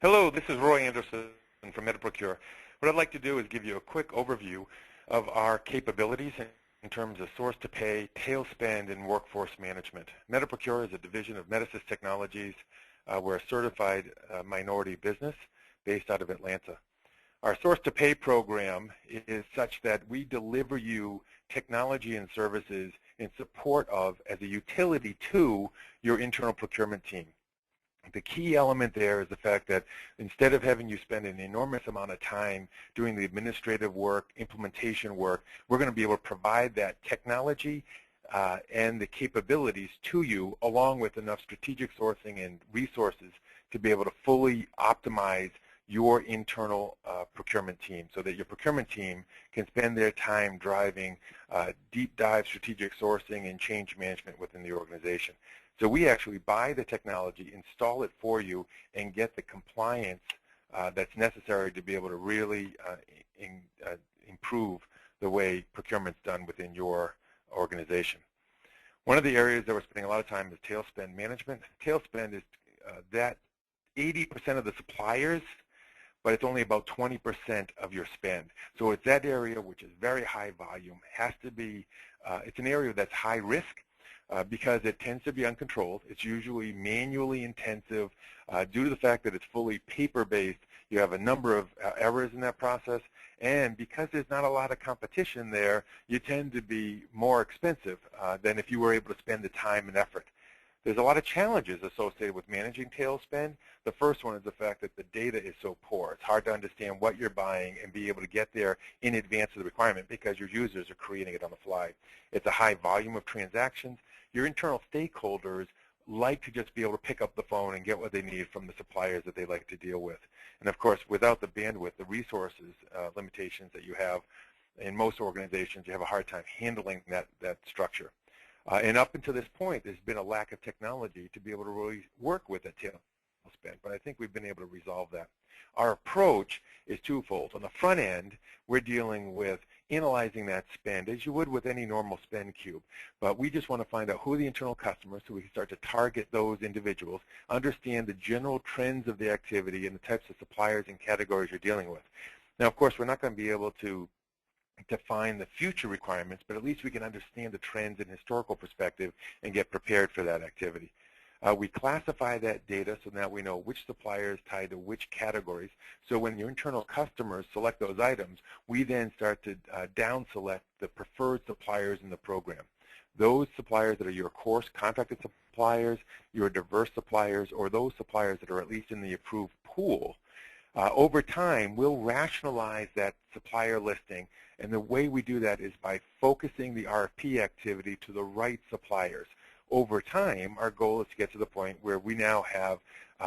Hello, this is Roy Anderson from MetaProcure. What I'd like to do is give you a quick overview of our capabilities in terms of source-to-pay, tail spend, and workforce management. MetaProcure is a division of Metasys Technologies. We're a certified minority business based out of Atlanta. Our source-to-pay program is such that we deliver you technology and services in support of, as a utility to, your internal procurement team. The key element there is the fact that instead of having you spend an enormous amount of time doing the administrative work, implementation work, we're going to be able to provide that technology and the capabilities to you, along with enough strategic sourcing and resources to be able to fully optimize your internal procurement team, so that your procurement team can spend their time driving deep dive strategic sourcing and change management within the organization. So we actually buy the technology, install it for you, and get the compliance that's necessary to be able to really improve the way procurement's done within your organization. One of the areas that we're spending a lot of time is tail spend management. Tail spend is that 80% of the suppliers, but it's only about 20% of your spend. So it's that area which is very high volume, has to be, it's an area that's high risk, because it tends to be uncontrolled. It's usually manually intensive. Due to the fact that it's fully paper-based, you have a number of errors in that process, and because there's not a lot of competition there, you tend to be more expensive than if you were able to spend the time and effort. There's a lot of challenges associated with managing tail spend. The first one is the fact that the data is so poor. It's hard to understand what you're buying and be able to get there in advance of the requirement because your users are creating it on the fly. It's a high volume of transactions. Your internal stakeholders like to just be able to pick up the phone and get what they need from the suppliers that they like to deal with. And of course, without the bandwidth, the resources limitations that you have in most organizations, you have a hard time handling that structure. And up until this point, there's been a lack of technology to be able to really work with that tail spend, but I think we've been able to resolve that. Our approach is twofold. On the front end, we're dealing with analyzing that spend as you would with any normal spend cube, but we just want to find out who are the internal customers so we can start to target those individuals, understand the general trends of the activity and the types of suppliers and categories you're dealing with. Now, of course, we're not going to be able to define the future requirements, but at least we can understand the trends in historical perspective and get prepared for that activity. We classify that data so now we know which suppliers tied to which categories. So when your internal customers select those items, we then start to down select the preferred suppliers in the program. Those suppliers that are your course contracted suppliers, your diverse suppliers, or those suppliers that are at least in the approved pool. Over time, we'll rationalize that supplier listing, and the way we do that is by focusing the RFP activity to the right suppliers. Over time, our goal is to get to the point where we now have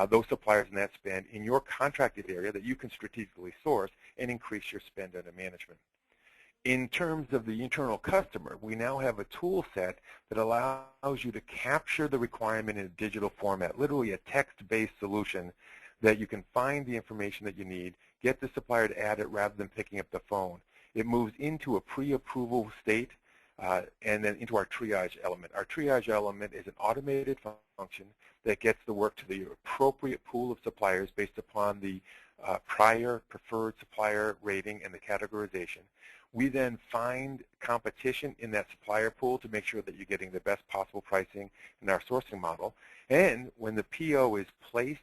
those suppliers in that spend in your contracted area that you can strategically source and increase your spend under management. In terms of the internal customer, we now have a tool set that allows you to capture the requirement in a digital format, literally a text-based solution that you can find the information that you need, get the supplier to add it rather than picking up the phone. It moves into a pre-approval state and then into our triage element. Our triage element is an automated function that gets the work to the appropriate pool of suppliers based upon the prior preferred supplier rating and the categorization. We then find competition in that supplier pool to make sure that you're getting the best possible pricing in our sourcing model. And when the PO is placed,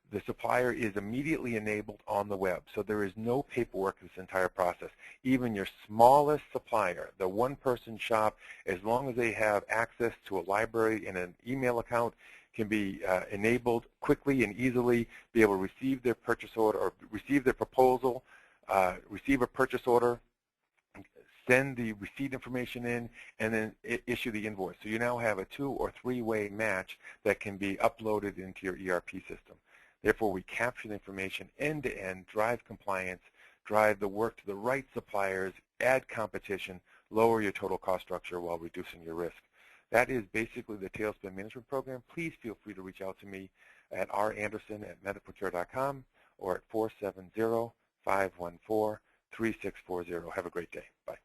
the supplier is immediately enabled on the web. So there is no paperwork in this entire process. Even your smallest supplier, the one-person shop, as long as they have access to a library and an email account, can be enabled quickly and easily, be able to receive their purchase order or receive their proposal, receive a purchase order, send the receipt information in, and then issue the invoice. So you now have a 2- or 3-way match that can be uploaded into your ERP system. Therefore, we capture the information end-to-end, drive compliance, drive the work to the right suppliers, add competition, lower your total cost structure while reducing your risk. That is basically the tail spend management program. Please feel free to reach out to me at randerson@metaprocure.com or at 470-514-3640. Have a great day. Bye.